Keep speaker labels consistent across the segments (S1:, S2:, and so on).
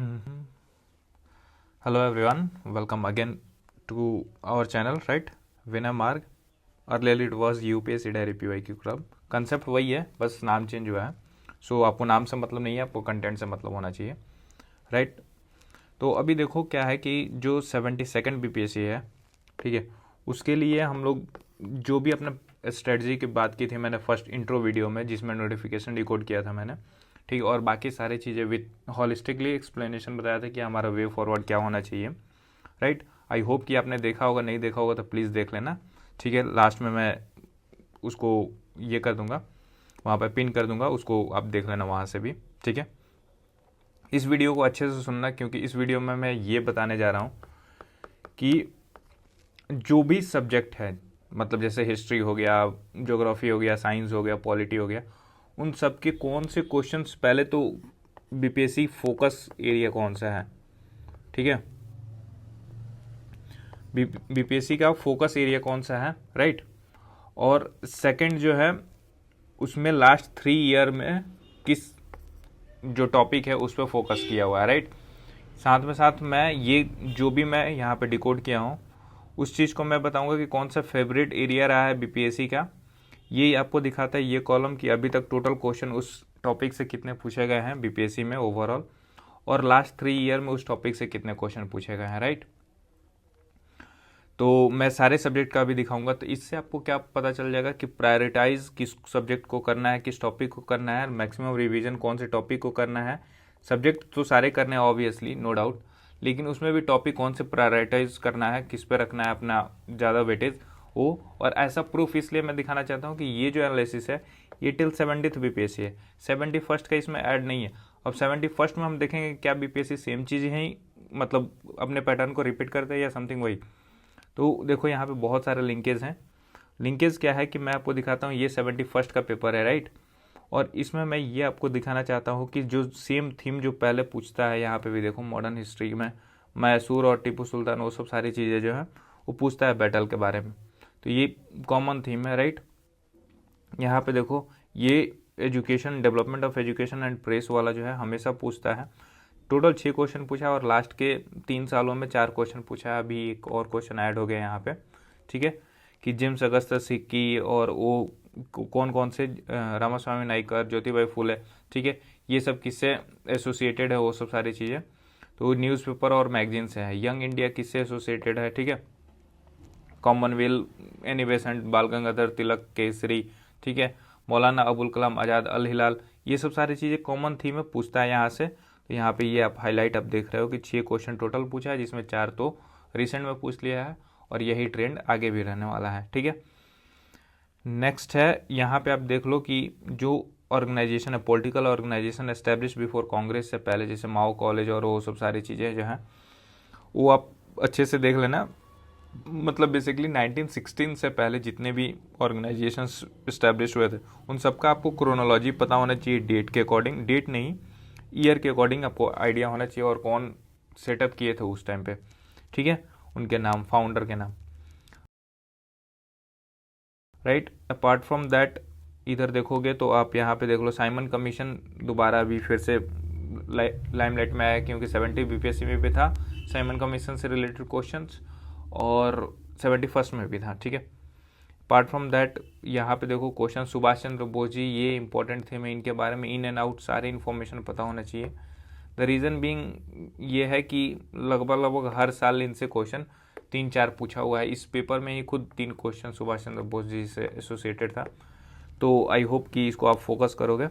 S1: Mhm. Hello everyone, welcome again to our channel, right? Vinay Marg. Earlier it was UPSC Diary PYQ Club. Concept वही है, बस नाम change हुआ है. सो आपको नाम से मतलब नहीं है, आपको कंटेंट से मतलब होना चाहिए, राइट? तो अभी देखो क्या है कि जो 72nd BPSC है, ठीक है, उसके लिए हम लोग जो भी अपना स्ट्रेटजी की बात की थी मैंने फर्स्ट इंट्रो वीडियो में, जिसमें नोटिफिकेशन डिकोड किया था मैंने, ठीक है, और बाकी सारी चीज़ें विथ हॉलिस्टिकली एक्सप्लेनेशन बताया था कि हमारा वे फॉरवर्ड क्या होना चाहिए, राइट? आई होप कि आपने देखा होगा, नहीं देखा होगा तो प्लीज़ देख लेना, ठीक है. लास्ट में मैं उसको ये कर दूंगा, वहाँ पर पिन कर दूंगा, उसको आप देख लेना वहाँ से भी, ठीक है. इस वीडियो को अच्छे से सुनना, क्योंकि इस वीडियो में मैं ये बताने जा रहा हूँ कि जो भी सब्जेक्ट है, मतलब जैसे हिस्ट्री हो गया, ज्योग्राफी हो गया, साइंस हो गया, पॉलिटी हो गया, उन सब के कौन से क्वेश्चंस, पहले तो बीपीएससी फोकस एरिया कौन सा है, ठीक है, बीपीएससी का फोकस एरिया कौन सा है, राइट? और सेकंड जो है, उसमें लास्ट 3 ईयर में किस जो टॉपिक है उस पर फोकस किया हुआ है, राइट? साथ में साथ मैं ये जो भी मैं यहाँ पे डिकोड किया हूँ उस चीज़ को मैं बताऊंगा कि कौन सा फेवरेट एरिया रहा है बीपीएससी का. ये आपको दिखाता है ये कॉलम कि अभी तक टोटल क्वेश्चन उस टॉपिक से कितने पूछे गए हैं बीपीएससी में ओवरऑल, और लास्ट 3 ईयर में उस टॉपिक से कितने क्वेश्चन पूछे गए हैं, राइट? तो मैं सारे सब्जेक्ट का भी दिखाऊंगा, तो इससे आपको क्या पता चल जाएगा कि प्रायोरिटाइज किस सब्जेक्ट को करना है, किस टॉपिक को करना है, मैक्सिमम रिवीजन कौन से टॉपिक को करना है. सब्जेक्ट तो सारे करने हैं ऑब्वियसली, नो डाउट, लेकिन उसमें भी टॉपिक कौन से प्रायोरिटाइज करना है, किस पे रखना है अपना ज़्यादा वेटेज वो. और ऐसा प्रूफ इसलिए मैं दिखाना चाहता हूँ कि ये जो एनालिसिस है ये टिल 70th बीपीएससी है, 71st का इसमें ऐड नहीं है. अब 71st में हम देखेंगे क्या बीपीएससी सेम चीज़ ही मतलब अपने पैटर्न को रिपीट करते हैं या समथिंग वही. तो देखो यहाँ पे बहुत सारे लिंकेज हैं. लिंकेज क्या है कि मैं आपको दिखाता हूँ, ये 71st का पेपर है, राइट? और इसमें मैं ये आपको दिखाना चाहता हूँ कि जो सेम थीम जो पहले पूछता है, यहाँ पे भी देखो मॉडर्न हिस्ट्री में मैसूर और टीपू सुल्तान वो सब सारी चीज़ें जो है वो पूछता है बैटल के बारे में. तो ये कॉमन थीम है, राइट? यहाँ पे देखो ये education, development of education and press वाला जो है हमेशा पूछता है. टोटल 6 क्वेश्चन पूछा और लास्ट के 3 सालों में 4 क्वेश्चन पूछा है. अभी एक और क्वेश्चन ऐड हो गया यहाँ पे, ठीक है, कि जेम्स अगस्टस सिक्की और वो कौन कौन से रामास्वामी नायकर, ज्योतिबाई फुले, ठीक है, ये सब किससे एसोसिएटेड है, वो सब सारी चीज़ें. तो न्यूज़पेपर और मैगजीन से है. यंग इंडिया किससे एसोसिएटेड है, ठीक है, कॉमनवेल्थ, एनी बेसेंट, बाल गंगाधर तिलक केसरी, ठीक है, मौलाना अबुल कलाम आज़ाद, अल हिलाल, ये सब सारी चीज़ें कॉमन थीम में पूछता है यहाँ से. तो यहाँ पे ये आप हाईलाइट आप देख रहे हो कि 6 क्वेश्चन टोटल पूछा है, जिसमें 4 तो रिसेंट में पूछ लिया है और यही ट्रेंड आगे भी रहने वाला है, ठीक है. नेक्स्ट है, यहाँ पे आप देख लो कि जो ऑर्गेनाइजेशन है, political organization establish before Congress से पहले, जैसे माओ कॉलेज और वो सब सारी चीज़ें जो हैं वो आप अच्छे से देख लेना. मतलब बेसिकली 1916 से पहले जितने भी ऑर्गेनाइजेशंस इस्टेब्लिश हुए थे उन सबका आपको क्रोनोलॉजी पता होना चाहिए, डेट के अकॉर्डिंग, डेट नहीं ईयर के अकॉर्डिंग आपको आइडिया होना चाहिए और कौन सेटअप किए थे उस टाइम पे, ठीक है, उनके नाम, फाउंडर के नाम, राइट. अपार्ट फ्रॉम दैट इधर देखोगे तो आप यहाँ पे देख लो साइमन कमीशन दोबारा अभी फिर से लाइमलाइट में आया, क्योंकि 70 बीपीएससी में भी था साइमन कमीशन से रिलेटेड क्वेश्चंस और 71st में भी था, ठीक है. अपार्ट फ्रॉम दैट यहाँ पे देखो क्वेश्चन सुभाष चंद्र बोस जी, ये इंपॉर्टेंट थे, मैं इनके बारे में इन एंड आउट सारे इन्फॉर्मेशन पता होना चाहिए. द रीज़न बीइंग ये है कि लगभग हर साल इनसे क्वेश्चन 3-4 पूछा हुआ है. इस पेपर में ही खुद 3 क्वेश्चन सुभाष चंद्र बोस जी से एसोसिएटेड था. तो आई होप कि इसको आप फोकस करोगे.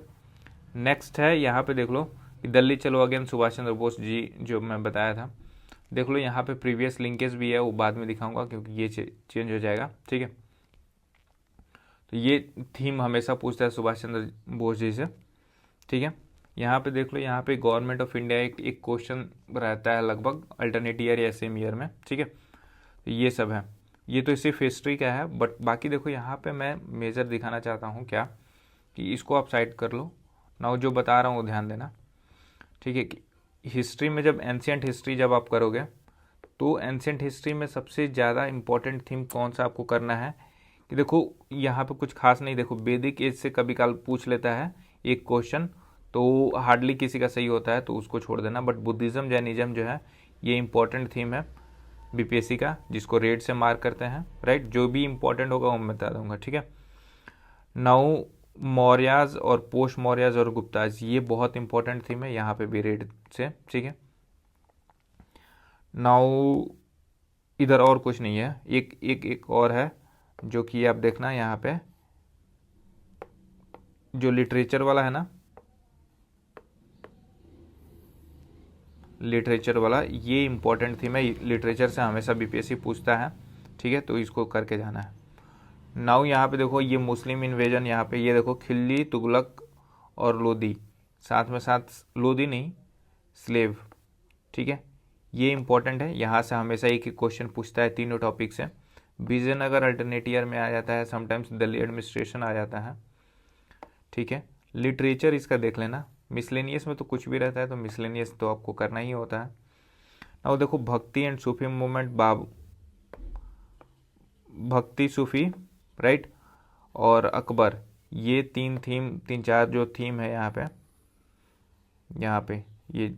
S1: नेक्स्ट है, यहाँ पे देख लो कि दिल्ली चलो अगेन सुभाष चंद्र बोस जी, जो मैं बताया था, देख लो यहाँ पे प्रीवियस लिंकेज भी है, वो बाद में दिखाऊंगा क्योंकि ये चेंज हो जाएगा, ठीक है. तो ये थीम हमेशा पूछता है सुभाष चंद्र बोस जी से, ठीक है. यहाँ पे देख लो, यहाँ पे गवर्नमेंट ऑफ इंडिया एक क्वेश्चन रहता है लगभग अल्टरनेट ईयर या सेम ईयर में, ठीक है. तो ये सब है, ये तो सिर्फ हिस्ट्री का है, बट बाकी देखो यहाँ पे मैं मेजर दिखाना चाहता हूँ क्या, कि इसको आप साइड कर लो ना, जो बता रहा हूँ ध्यान देना, ठीक है. कि हिस्ट्री में जब एंशियंट हिस्ट्री जब आप करोगे तो एंशियंट हिस्ट्री में सबसे ज़्यादा इंपॉर्टेंट थीम कौन सा आपको करना है, कि देखो यहाँ पे कुछ खास नहीं, देखो वैदिक एज से कभी काल पूछ लेता है एक क्वेश्चन, तो हार्डली किसी का सही होता है, तो उसको छोड़ देना। बट बुद्धिज़्म जैनिज्म जो है ये इंपॉर्टेंट थीम है बीपीएससी का, जिसको रेड से मार्क करते हैं, राइट। जो भी इंपॉर्टेंट होगा वो मैं बता दूंगा, ठीक है। नाउ मौर्याज और पोस्ट मौर्याज और गुप्ताज, ये बहुत इंपॉर्टेंट थीम है, यहाँ पे भी रेड से, ठीक है। नाउ इधर और कुछ नहीं है, एक और है जो कि आप देखना यहाँ पे, जो लिटरेचर वाला है ना, लिटरेचर वाला, ये इंपॉर्टेंट थीम है, लिटरेचर से हमेशा बीपीएससी पूछता है, ठीक है, तो इसको करके जाना है। नाउ यहाँ पे देखो ये मुस्लिम इन्वेजन, यहाँ पे ये देखो खिल्जी, तुगलक और लोदी, साथ में साथ लोदी नहीं, स्लेव, ठीक है, ये इंपॉर्टेंट है। यहाँ से हमेशा एक एक क्वेश्चन पूछता है तीनों टॉपिक से। विजयनगर अल्टरनेट ईयर में आ जाता है, समटाइम्स दिल्ली एडमिनिस्ट्रेशन आ जाता है, ठीक है। लिटरेचर इसका देख लेना, मिसलेनियस में तो कुछ भी रहता है, तो मिसलेनियस तो आपको करना ही होता है। और देखो भक्ति एंड सूफी मूवमेंट, भक्ति सूफी, राइट, और अकबर, ये तीन चार जो थीम है यहाँ पे ये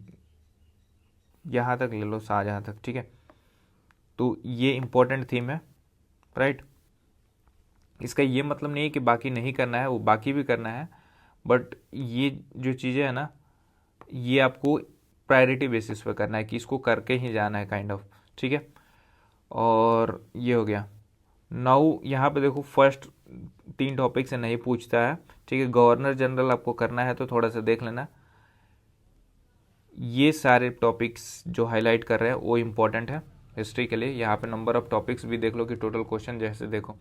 S1: यहाँ तक ले लो, शाहजहाँ तक, ठीक है। तो ये इंपॉर्टेंट थीम है, राइट। इसका ये मतलब नहीं है कि बाकी नहीं करना है, वो बाकी भी करना है, बट ये जो चीज़ें है ना, ये आपको प्रायोरिटी बेसिस पे करना है कि इसको करके ही जाना है, काइंड ऑफ, ठीक है। और ये हो गया। नाउ यहाँ पे देखो फर्स्ट 3 टॉपिक से नहीं पूछता है, ठीक है। गवर्नर जनरल आपको करना है तो थोड़ा सा देख लेना, ये सारे टॉपिक्स जो हाईलाइट कर रहे हैं वो इम्पोर्टेंट है हिस्ट्री के लिए। यहाँ पे नंबर ऑफ टॉपिक्स भी देख लो कि टोटल क्वेश्चन, जैसे देखो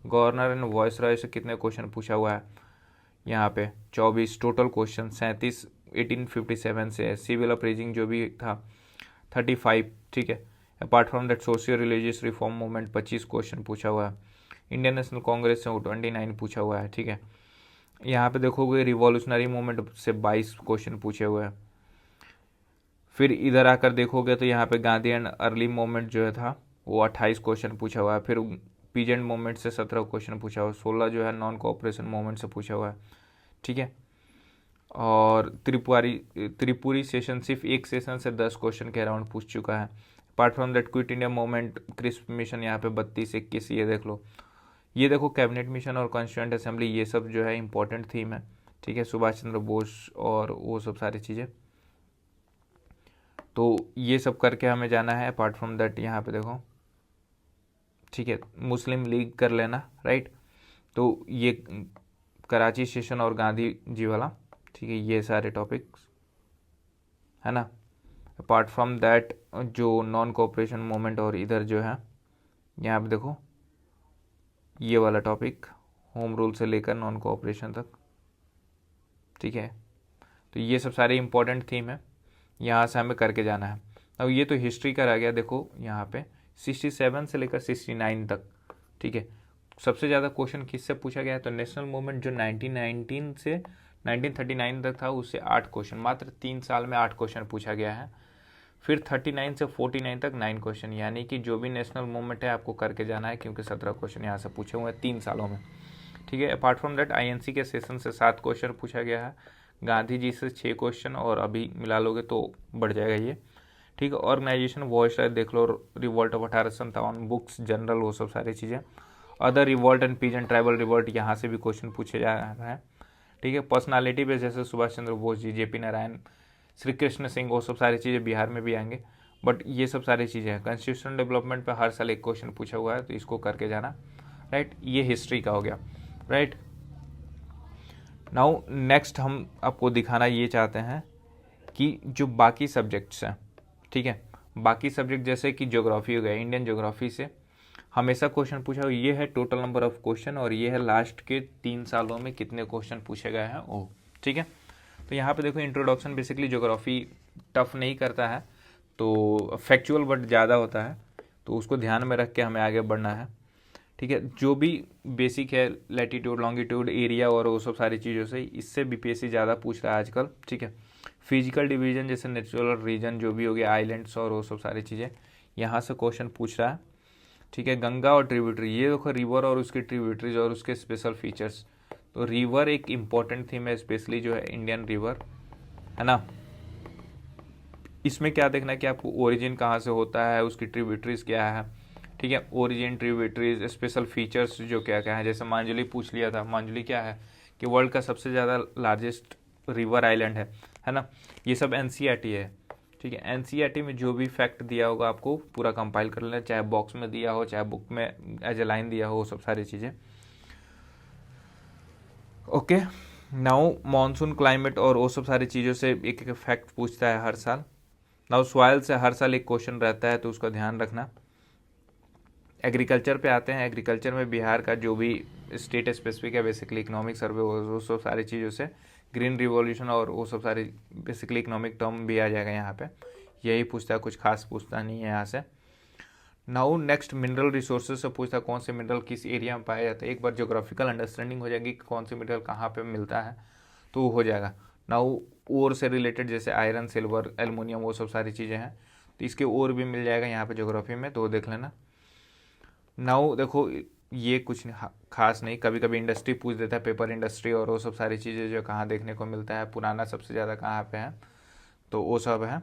S1: गवर्नर एंड वॉइस रॉय से कितने क्वेश्चन पूछा हुआ है, यहाँ पे 24 टोटल क्वेश्चन, 37 1857 से है। सिविल अप्रेजिंग जो भी था 35, ठीक है। Apart from that socio religious reform movement 25 question पूछा हुआ है। इंडियन नेशनल कांग्रेस से 29 पूछा हुआ है, ठीक है। यहाँ पे देखोगे रिवॉल्यूशनरी मूवमेंट से 22 क्वेश्चन पूछे हुए हैं। फिर इधर आकर देखोगे तो यहाँ पे गांधी एंड अर्ली मूवमेंट जो है था वो 28 क्वेश्चन पूछा हुआ है। फिर पीजेंट मूवमेंट से 17 क्वेश्चन पूछा हुआ है। 16 जो है नॉन कोऑपरेशन मूवमेंट से पूछा हुआ है, ठीक है। और त्रिपुरी सेशन सिर्फ एक सेशन से 10 क्वेश्चन के अराउंड पूछ चुका है। Apart from that quit India movement, crisp mission यहाँ पे 32 21, ये देख लो। ये देखो कैबिनेट मिशन और कॉन्स्टिट्यूएंट असेंबली, ये सब जो है इंपॉर्टेंट थीम है, ठीक है। सुभाष चंद्र बोस और वो सब सारी चीज़ें, तो ये सब करके हमें जाना है। अपार्ट फ्रॉम दैट यहाँ पे देखो, ठीक है, मुस्लिम लीग कर लेना, राइट। तो ये कराची सेशन और गांधी जी वाला, ठीक है, ये सारे टॉपिक्स है ना। अपार्ट फ्रॉम दैट जो नॉन कोऑपरेशन मूवमेंट और इधर जो है यहाँ पे देखो ये वाला टॉपिक, होम रूल से लेकर नॉन कोऑपरेशन तक, ठीक है। तो ये सब सारे इंपॉर्टेंट थीम है, यहाँ से हमें करके जाना है। अब ये तो हिस्ट्री का रह गया, देखो यहाँ पे 67 से लेकर 69 तक, ठीक है। सबसे ज़्यादा क्वेश्चन किससे पूछा गया है, तो नेशनल मूवमेंट जो 1919 से 1939 तक था, उससे 8 क्वेश्चन, मात्र 3 साल में 8 क्वेश्चन पूछा गया है। फिर 39 से 49 तक 9 क्वेश्चन, यानी कि जो भी नेशनल मूवमेंट है आपको करके जाना है, क्योंकि 17 क्वेश्चन यहाँ से पूछे हुए हैं 3 सालों में, ठीक है। अपार्ट फ्रॉम दैट आईएनसी के सेशन से 7 क्वेश्चन पूछा गया है, गांधी जी से 6 क्वेश्चन, और अभी मिला लोगे तो बढ़ जाएगा ये, ठीक है। ऑर्गेनाइजेशन वॉइस देख लो, रिवॉल्ट ऑफ 1857, बुक्स जनरल, वो सब सारी चीज़ें। Other revolt and peasant tribal revolt, यहाँ से भी क्वेश्चन पूछे जा रहे हैं, ठीक है। पर्सनालिटी पे जैसे सुभाष चंद्र बोस जी, जेपी नारायण, श्री कृष्ण सिंह, वो सब सारी चीज़ें बिहार में भी आएंगे, बट ये सब सारी चीज़ें हैं। कॉन्स्टिट्यूशन डेवलपमेंट पे हर साल एक क्वेश्चन पूछा हुआ है, तो इसको करके जाना, राइट। ये हिस्ट्री का हो गया, राइट। नाउ नेक्स्ट हम आपको दिखाना ये चाहते हैं कि जो बाकी सब्जेक्ट्स हैं, ठीक है, बाकी सब्जेक्ट जैसे कि ज्योग्राफी हो गया, इंडियन ज्योग्राफी से हमेशा क्वेश्चन पूछा, ये है टोटल नंबर ऑफ क्वेश्चन, और ये है लास्ट के 3 सालों में कितने क्वेश्चन पूछे गए हैं वो, ठीक है। तो यहाँ पे देखो इंट्रोडक्शन, बेसिकली ज्योग्राफी टफ नहीं करता है, तो फैक्चुअल बट ज़्यादा होता है, तो उसको ध्यान में रख के हमें आगे बढ़ना है, ठीक है। जो भी बेसिक है, लैटिट्यूड, लॉन्गिट्यूड, एरिया और वो सब सारी चीज़ों से, इससे बीपीएससी ज़्यादा पूछ रहा है आजकल, ठीक है। फिजिकल डिवीजन जैसे नेचुरल रीजन जो भी हो गया, आइलैंड्स और वो सब सारी चीज़ें, यहाँ से क्वेश्चन पूछ रहा है, ठीक है। गंगा और ट्रिब्यूटरी, ये देखो रिवर और उसकी ट्रिब्यूटरीज और उसके स्पेशल फीचर्स, तो रिवर एक इम्पॉर्टेंट थीम है, स्पेशली जो है इंडियन रिवर, है ना। इसमें क्या देखना है कि आपको ओरिजिन कहाँ से होता है, उसकी ट्रिब्यूटरीज क्या है, ठीक है, ओरिजिन, ट्रिब्यूटरीज, स्पेशल फीचर्स जो क्या क्या है। जैसे मांजुली पूछ लिया था, मांजुली क्या है कि वर्ल्ड का सबसे ज़्यादा लार्जेस्ट रिवर आइलैंड है ना। ये सब एनसीईआरटी है, ठीक है। एनसीईआरटी में जो भी फैक्ट दिया होगा आपको पूरा कंपाइल कर लेना, चाहे बॉक्स में दिया हो, चाहे बुक में एज ए लाइन दिया हो, वो सब सारी चीज़ें। ओके, नाउ मानसून, क्लाइमेट और वो सब सारी चीज़ों से एक एक फैक्ट पूछता है हर साल। नाउ सॉइल से हर साल एक क्वेश्चन रहता है, तो उसका ध्यान रखना। एग्रीकल्चर पे आते हैं। एग्रीकल्चर में बिहार का जो भी स्टेट स्पेसिफिक है, बेसिकली इकोनॉमिक सर्वे, वो सब सारी चीज़ों से, ग्रीन रिवॉल्यूशन और वो सब सारी बेसिकली इकोनॉमिक टर्म भी आ जाएगा यहाँ पे। यही पूछता है, कुछ खास पूछता नहीं है यहाँ से। नाउ नेक्स्ट मिनरल रिसोर्सेज से पूछता है कौन से मिनरल किस एरिया में पाया जाता है। एक बार ज्योग्राफिकल अंडरस्टैंडिंग हो जाएगी कि कौन से मिनरल कहाँ पे मिलता है तो हो जाएगा। नाउ ओर से रिलेटेड जैसे आयरन, सिल्वर, एल्युमिनियम, वो सब सारी चीज़ें हैं, तो इसके और भी मिल जाएगा यहाँ पे ज्योग्राफी में, तो देख लेना। नाउ देखो ये कुछ खास नहीं, कभी कभी इंडस्ट्री पूछ देता है, पेपर इंडस्ट्री और वो सब सारी चीज़ें जो कहाँ देखने को मिलता है, पुराना सबसे ज़्यादा कहाँ पे है, तो वो सब है।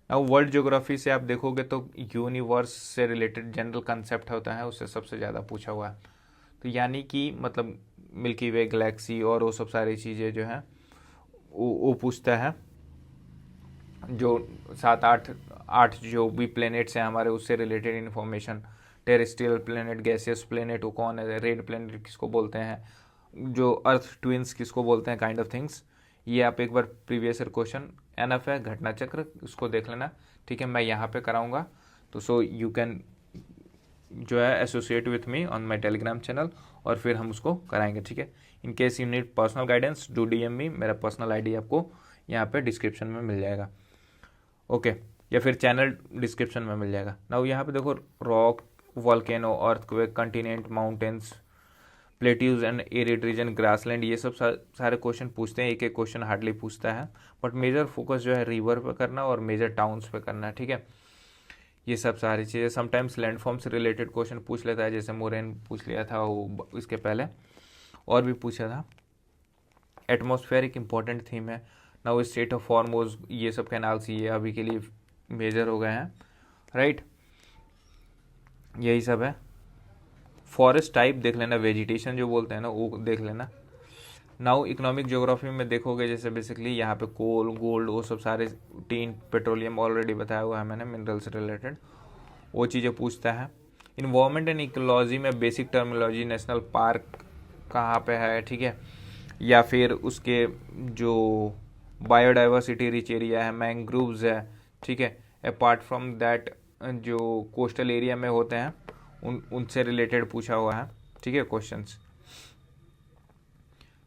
S1: नाउ वर्ल्ड ज्योग्राफी से आप देखोगे तो यूनिवर्स से रिलेटेड जनरल कंसेप्ट होता है, उससे सबसे ज़्यादा पूछा हुआ है। तो यानी कि मतलब मिल्की वे, गैलेक्सी और वो सब सारी चीज़ें जो हैं वो पूछता है। जो 7-8 जो भी प्लैनेट्स हैं हमारे, उससे related information, terrestrial planet, gaseous planet वो कौन है, रेड प्लैनेट किसको बोलते हैं, जो अर्थ ट्विंस किसको बोलते हैं, काइंड ऑफ थिंग्स। ये आप एक बार प्रीवियस ईयर क्वेश्चन एनएफ है, घटना चक्र, उसको देख लेना, ठीक है। मैं यहाँ पे कराऊंगा, तो सो यू कैन जो है associate with me on my Telegram channel, और फिर हम उसको कराएंगे, ठीक है। In case you need personal guidance, do DM me, मेरा पर्सनल आईडी आपको यहाँ पे डिस्क्रिप्शन में मिल जाएगा, ओके, या फिर चैनल डिस्क्रिप्शन में मिल जाएगा। नाउ यहाँ पे देखो rock, volcano, earthquake, continent, mountains, plateaus and arid region, grassland, ये सब सारे क्वेश्चन पूछते हैं। एक एक क्वेश्चन हार्डली पूछता है, बट मेजर फोकस जो है रिवर पे करना और मेजर टाउन्स पे करना है, ठीक है। ये सब सारी चीज़ें, समटाइम्स लैंडफॉर्म से रिलेटेड क्वेश्चन पूछ लेता है, जैसे मोरेन पूछ लिया था वो इसके पहले, और भी पूछा था। एटमॉस्फेयर एक इम्पॉर्टेंट थीम है। नाउ स्टेट ऑफ फॉर्मोज, ये सब कैनाल्स ये अभी के लिए मेजर हो गए हैं, राइट, यही सब है। फॉरेस्ट टाइप देख लेना, वेजिटेशन जो बोलते हैं ना वो देख लेना। नाउ इकोनॉमिक ज्योग्राफी में देखोगे जैसे बेसिकली यहाँ पे कोल, गोल्ड, वो सब सारे, टीन, पेट्रोलियम ऑलरेडी बताया हुआ है मैंने, मिनरल से रिलेटेड वो चीज़ें पूछता है। इन्वायरमेंट एंड इकोलॉजी में बेसिक टर्मिनोलॉजी, नेशनल पार्क कहाँ पे है, ठीक है, या फिर उसके जो बायोडाइवर्सिटी रिच एरिया है, मैंग्रोव्स है, ठीक है। अपार्ट फ्रॉम दैट जो कोस्टल एरिया में होते हैं उनसे रिलेटेड पूछा हुआ है, ठीक है, क्वेश्चंस।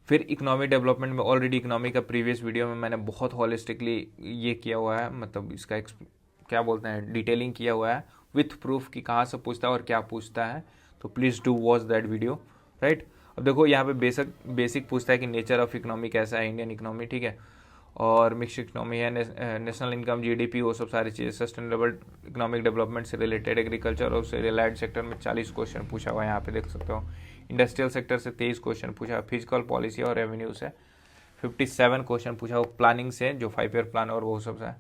S1: फिर इकोनॉमिक डेवलपमेंट में ऑलरेडी इकोनॉमी का प्रीवियस वीडियो में मैंने बहुत हॉलिस्टिकली ये किया हुआ है, मतलब इसका क्या बोलते हैं, डिटेलिंग किया हुआ है विथ प्रूफ कि कहाँ से पूछता है और क्या पूछता है, तो please do watch that video, right. अब देखो यहाँ पे बेसिक पूछता है कि नेचर ऑफ इकोनॉमी कैसा है, इंडियन इकोनॉमी, ठीक है, और मिक्स इकोनॉमी है, नेशनल इनकम, जीडीपी, वो सब सारी चीज़ें, सस्टेनेबल इकोनॉमिक डेवलपमेंट से रिलेटेड, एग्रीकल्चर और उससे रिलेटेड सेक्टर में 40 क्वेश्चन पूछा हुआ है, यहाँ पे देख सकते हो। इंडस्ट्रियल सेक्टर से 23 क्वेश्चन पूछा, फिजिकल पॉलिसी और रेवेन्यू से 57 क्वेश्चन पूछा, वो प्लानिंग से जो 5 ईयर प्लान और वो सब से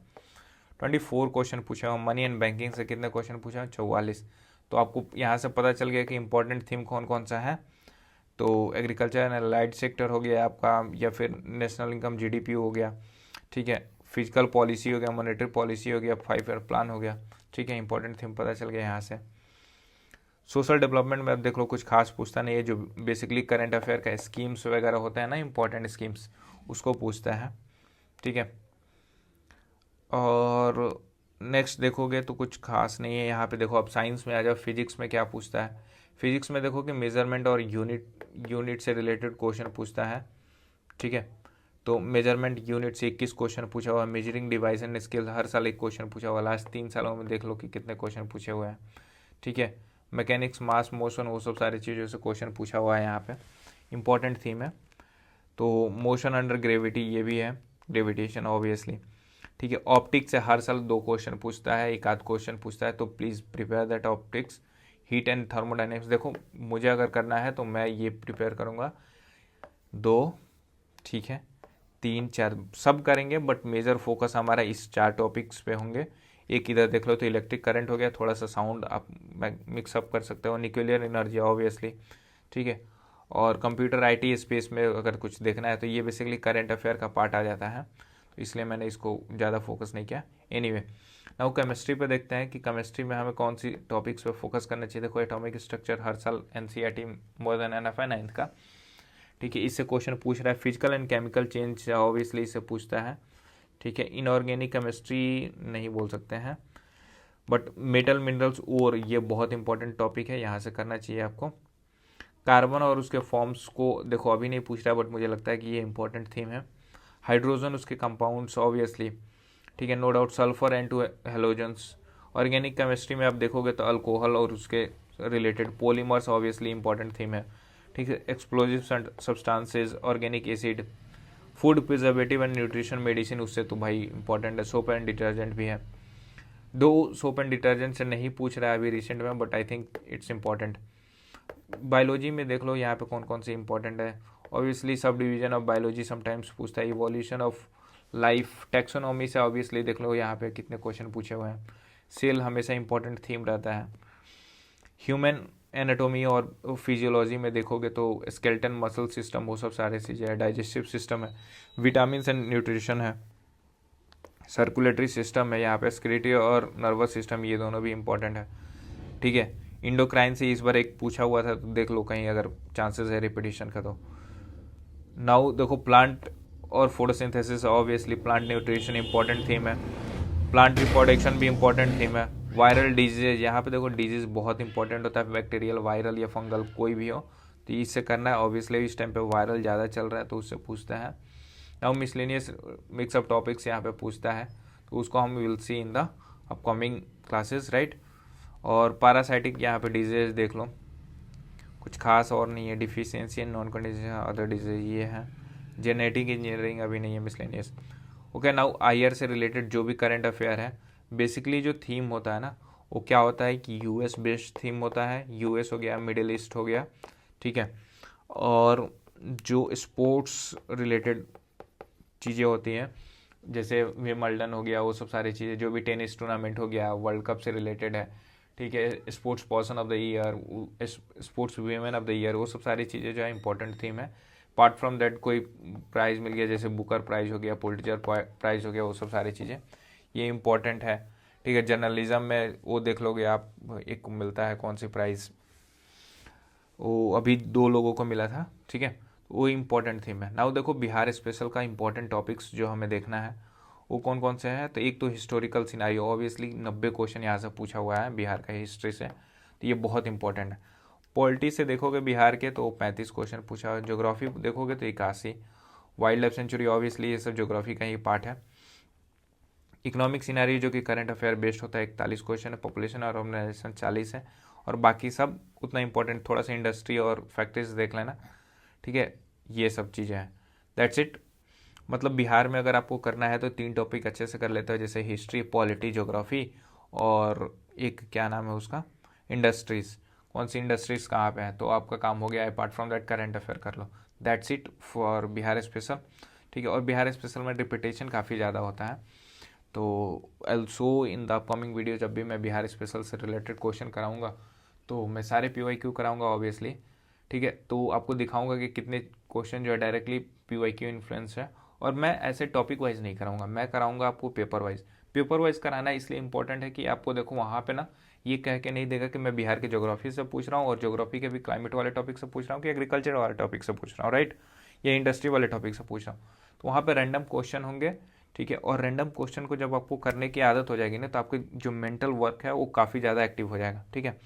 S1: 24 क्वेश्चन पूछा हुआ, मनी एंड बैंकिंग से कितने क्वेश्चन पूछा, 44। तो आपको यहाँ से पता चल गया कि इंपॉर्टेंट थीम कौन कौन सा है। तो एग्रीकल्चर एंड अलाइड सेक्टर हो गया आपका, या फिर नेशनल इनकम, जीडीपी हो गया, ठीक है, फिजिकल पॉलिसी हो गया, मॉनेटरी पॉलिसी हो गया, 5 ईयर प्लान हो गया, ठीक है, इंपॉर्टेंट थीम पता चल गया यहाँ से। सोशल डेवलपमेंट में अब देख लो कुछ खास पूछता नहीं है, जो बेसिकली करंट अफेयर का स्कीम्स वगैरह होते हैं ना, इंपॉर्टेंट स्कीम्स, उसको पूछता है, ठीक है। और नेक्स्ट देखोगे तो कुछ खास नहीं है यहाँ पे। देखो अब साइंस में आ जाओ, फिजिक्स में क्या पूछता है। फिजिक्स में देखो कि मेजरमेंट और यूनिट से रिलेटेड क्वेश्चन पूछता है, ठीक है। तो मेजरमेंट यूनिट से 21 क्वेश्चन पूछा हुआ है। मेजरिंग डिवाइस एंड स्केल हर साल एक क्वेश्चन पूछा हुआ, लास्ट 3 सालों में देख लो कि कितने क्वेश्चन पूछे हुए हैं, ठीक है। मैकेनिक्स, मास, मोशन, वो सब सारी चीज़ों से क्वेश्चन पूछा हुआ है यहाँ पे, इंपॉर्टेंट थीम है। तो मोशन अंडर ग्रेविटी ये भी है, ग्रेविटेशन ऑब्वियसली, ठीक है। ऑप्टिक्स से हर साल 2 क्वेश्चन पूछता है, एक आध क्वेश्चन पूछता है, तो please prepare that optics. Heat and thermodynamics देखो मुझे अगर करना है तो मैं ये प्रिपेयर करूँगा 2, ठीक है, 3 4 सब करेंगे, बट मेजर फोकस हमारा इस 4 टॉपिक्स पे होंगे। एक इधर देख लो तो इलेक्ट्रिक करंट हो गया, थोड़ा सा साउंड आप मिक्सअप कर सकते हो, न्यूक्लियर एनर्जी ऑब्वियसली, ठीक है, और कंप्यूटर आईटी स्पेस में अगर कुछ देखना है तो ये बेसिकली करंट अफेयर का पार्ट आ जाता है, तो इसलिए मैंने इसको ज़्यादा फोकस नहीं किया। एनीवे नाउ केमिस्ट्री पे देखते हैं कि केमिस्ट्री में हमें कौन सी टॉपिक्स पे फोकस करना चाहिए। देखो एटॉमिक स्ट्रक्चर हर साल एनसीईआरटी मोर देन एनएफ है 9th का, ठीक है, इससे क्वेश्चन पूछ रहा है। Physical and chemical change obviously इससे पूछता है, ठीक है। इनऑर्गेनिक केमिस्ट्री नहीं बोल सकते हैं, बट मेटल मिनरल्स और ये बहुत इंपॉर्टेंट टॉपिक है, यहाँ से करना चाहिए आपको। कार्बन और उसके फॉर्म्स को देखो अभी नहीं पूछ रहा है, बट मुझे लगता है कि ये इंपॉर्टेंट थीम है। हाइड्रोजन उसके कंपाउंड्स ऑब्वियसली, ठीक है, no doubt. Sulphur and two halogens. Organic chemistry में आप देखोगे तो अल्कोहल और उसके related polymers obviously important theme है, ठीक है। Explosive substances, organic acid, food preservative and nutrition, medicine उससे तो भाई इंपॉर्टेंट है। सोप एंड डिटर्जेंट भी है, दो सोप एंड डिटर्जेंट से नहीं पूछ रहा है अभी रिसेंट में, but I think it's important. Biology में देख लो यहाँ पे कौन कौन से इंपॉर्टेंट है। Obviously sub division of biology sometimes पूछता है। इवोल्यूशन ऑफ लाइफ, टैक्सोनॉमी से ऑब्वियसली देख लो यहाँ पे कितने क्वेश्चन पूछे हुए हैं। सेल हमेशा इंपॉर्टेंट थीम रहता है। ह्यूमन एनाटोमी और फिजियोलॉजी में देखोगे तो स्केलेटन, मसल सिस्टम, वो सब सारे चीज़ें हैं। डाइजेस्टिव सिस्टम है, विटामिन एंड न्यूट्रिशन है, सर्कुलेटरी सिस्टम है, यहाँ पे स्क्रेटरी और नर्वस सिस्टम, ये दोनों भी इंपॉर्टेंट है, ठीक है। इंडोक्राइन से इस बार एक पूछा हुआ था, तो देख लो कहीं अगर चांसेस है रिपीटिशन का तो। नाउ देखो प्लांट और photosynthesis, obviously plant nutrition important theme है। प्लांट रिप्रोडक्शन भी इंपॉर्टेंट थीम है। वायरल डिजीज, यहाँ पे देखो डिजीज बहुत इंपॉर्टेंट होता है, बैक्टीरियल, वायरल या फंगल कोई भी हो, तो इससे करना है। ऑब्वियसली इस टाइम पे वायरल ज़्यादा चल रहा है तो उससे पूछता है। नाउ मिसलेनियस मिक्सअप टॉपिक्स यहाँ पे पूछता है, तो उसको हम will see in the upcoming classes, right. और पैरासाइटिक यहाँ पे डिजीज देख लो, कुछ खास और नहीं है। Deficiency and non condition other disease ये है। जेनेटिक इंजीनियरिंग अभी नहीं है, मिसलेनियस। ओके नाउ आईआर से रिलेटेड जो भी करंट अफेयर है, बेसिकली जो थीम होता है ना, वो क्या होता है कि यूएस बेस्ड थीम होता है। यूएस हो गया, मिडिल ईस्ट हो गया, ठीक है, और जो स्पोर्ट्स रिलेटेड चीज़ें होती हैं जैसे विंबलडन हो गया, वो सब सारी चीज़ें, जो भी टेनिस टूर्नामेंट हो गया, वर्ल्ड कप से रिलेटेड है, ठीक है। Sports person of the year, sports women of the year, वो सब सारी चीज़ें जो है इंपॉर्टेंट थीम है। अपार्ट फ्रॉम दैट कोई प्राइज़ मिल गया जैसे बुकर प्राइज़ हो गया, पुलित्जर प्राइज़ हो गया, वो सब सारी चीज़ें ये इंपॉर्टेंट है, ठीक है। जर्नलिज्म में वो देख लोगे आप, एक मिलता है कौन सी प्राइज़, वो अभी 2 लोगों को मिला था, ठीक है, वो इंपॉर्टेंट थीम है। नाउ देखो बिहार स्पेशल का इंपॉर्टेंट टॉपिक्स जो हमें देखना है वो कौन कौन से हैं। तो एक तो हिस्टोरिकल सिनारियो, ऑब्वियसली 90 क्वेश्चन यहाँ से पूछा हुआ है बिहार का हिस्ट्री से, तो ये बहुत इंपॉर्टेंट है। पॉलिटी से देखोगे बिहार के तो 35 क्वेश्चन पूछा हुआ है। ज्योग्राफी देखोगे तो 81। वाइल्ड लाइफ सेंचुरी ऑब्वियसली ये सब ज्योग्राफी का ही पार्ट है। इकोनॉमिक सिनारियो जो कि करंट अफेयर बेस्ड होता है, 41 क्वेश्चन है। पॉपुलेशन और ऑर्गेनाइजेशन 40 है, और बाकी सब उतना इंपॉर्टेंट, थोड़ा सा इंडस्ट्री और फैक्ट्रीज देख लेना, ठीक है। ये सब चीज़ें हैं, दैट्स इट। मतलब बिहार में अगर आपको करना है तो 3 टॉपिक अच्छे से कर लेते हो, जैसे हिस्ट्री, पॉलिटी, ज्योग्राफी, और एक क्या नाम है उसका, इंडस्ट्रीज़, कौन सी इंडस्ट्रीज़ कहाँ पे है, तो आपका काम हो गया। Apart from that current affair कर लो, that's it for Bihar special, ठीक है। और बिहार स्पेशल में रिपीटेशन काफ़ी ज़्यादा होता है, तो also in the upcoming video जब भी मैं बिहार स्पेशल से रिलेटेड क्वेश्चन कराऊंगा तो मैं सारे PYQ कराऊंगा ऑब्वियसली, ठीक है। तो आपको दिखाऊंगा कि कितने क्वेश्चन जो है डायरेक्टली PYQ इन्फ्लुएंस है, और मैं ऐसे टॉपिक वाइज नहीं कराऊंगा, मैं कराऊंगा आपको पेपर वाइज। पेपर वाइज कराना इसलिए इंपॉर्टेंट है कि आपको देखो वहाँ पे ना ये कह के नहीं देगा कि मैं बिहार के ज्योग्राफी से पूछ रहा हूँ, और ज्योग्राफी के भी क्लाइमेट वाले टॉपिक से पूछ रहा हूँ, कि एग्रीकल्चर वाले टॉपिक से पूछ रहा हूँ, राइट, या इंडस्ट्री वाले टॉपिक से पूछ रहा हूँ। तो वहाँ पे रैंडम क्वेश्चन होंगे, ठीक है। और रैंडम क्वेश्चन को जब आपको करने की आदत हो जाएगी ना, तो आपकी जो मेंटल वर्क है वो काफ़ी ज़्यादा एक्टिव हो जाएगा, ठीक है,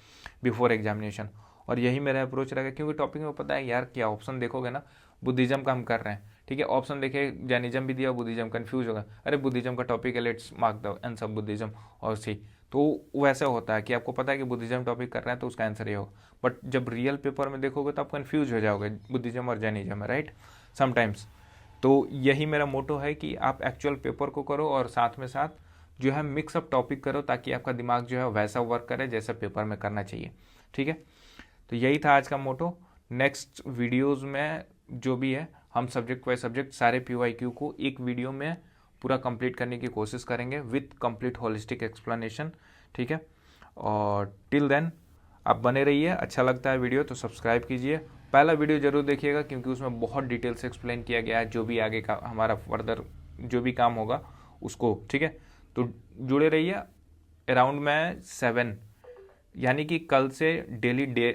S1: बिफोर एग्जामिनेशन। और यही मेरा अप्रोच रहेगा, क्योंकि टॉपिक में पता है यार क्या ऑप्शन देखोगे ना, बुद्धिज्म का हम कर रहे हैं, ठीक है। ऑप्शन देखे जैनिज्म भी दिया, बुद्धिज्म, कन्फ्यूज होगा, अरे बुद्धिज्म का टॉपिक है, let's mark the answer Buddhism और सी। तो वैसे होता है कि आपको पता है कि बुद्धिज्म टॉपिक कर रहे हैं तो उसका आंसर ये होगा, बट जब रियल पेपर में देखोगे तो आप कन्फ्यूज हो जाओगे बुद्धिज्म और जैनिज्म, राइट, समटाइम्स। तो यही मेरा मोटो है कि आप एक्चुअल पेपर को करो और साथ में साथ जो है मिक्सअप टॉपिक करो, ताकि आपका दिमाग जो है वैसा वर्क करे जैसा पेपर में करना चाहिए, ठीक है। तो यही था आज का मोटो। नेक्स्ट वीडियोस में जो भी है हम सब्जेक्ट बाय सब्जेक्ट सारे PYQ को एक वीडियो में पूरा कंप्लीट करने की कोशिश करेंगे विथ कंप्लीट होलिस्टिक एक्सप्लेनेशन, ठीक है। और टिल देन आप बने रहिए, अच्छा लगता है वीडियो तो सब्सक्राइब कीजिए। पहला वीडियो जरूर देखिएगा क्योंकि उसमें बहुत डिटेल से एक्सप्लेन किया गया है जो भी आगे का हमारा फर्दर जो भी काम होगा उसको, ठीक है। तो जुड़े रहिए। अराउंड में 7 यानी कि कल से डेली डे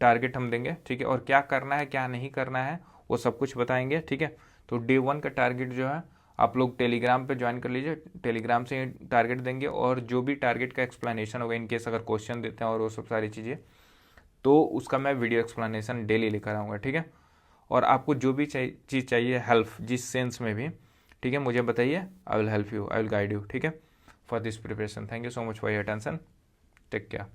S1: टारगेट हम देंगे, ठीक है। और क्या करना है क्या नहीं करना है वो सब कुछ बताएंगे, ठीक है। तो डे 1 का टारगेट जो है आप लोग टेलीग्राम पे ज्वाइन कर लीजिए, टेलीग्राम से टारगेट देंगे और जो भी टारगेट का एक्सप्लेनेशन होगा इनकेस अगर क्वेश्चन देते हैं और वो सब सारी चीज़ें तो उसका मैं वीडियो एक्सप्लेनेशन डेली लेकर आऊँगा, ठीक है। और आपको जो भी चीज़ चाहिए हेल्प जिस सेंस में भी, ठीक है, मुझे बताइए, I will help you, I will guide you, ठीक है, for this preparation. Thank you so much for your attention, take care.